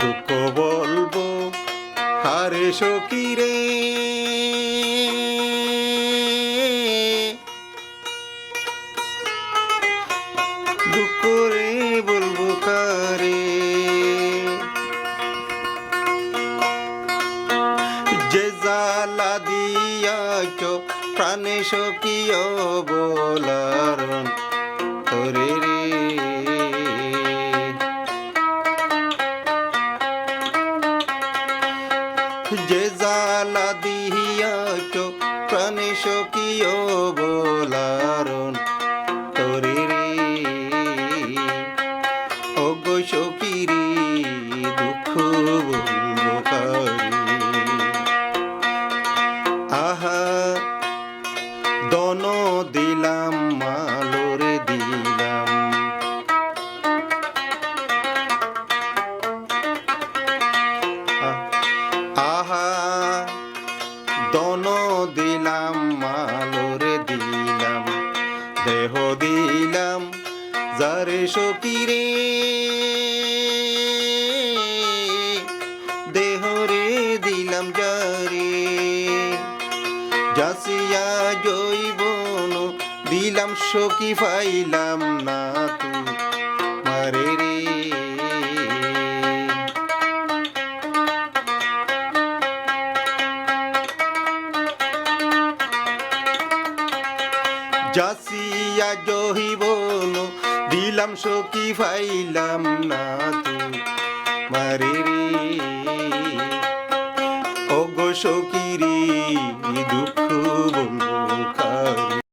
দুঃখ বলবো হারে সখী রে, দুঃখ রে বলবো কারে, যে জ্বালা দিয়াছ প্রাণে সখী অবলার তোরে রে, যে জ্বালা দিয়াছ প্রাণে সখী অবলারণ তোরে রে, ওগো সখী রে দুঃখ বলবো কারে, আহা দন দিলাম মালোরে দিলাম, আহা দন দিলাম মালোরে দিলাম, দেহ দিলাম যারে সখী রে, দেহ রে দিলাম যারে, যাসিয়া জৈবন দিলাম সখী পাইলাম না তু মারে রে, যাসিয়া জহিবন দিলাম সখী পাইলাম না তু মারে রে, ওগো সখী রে দুঃখ বলবো কারে।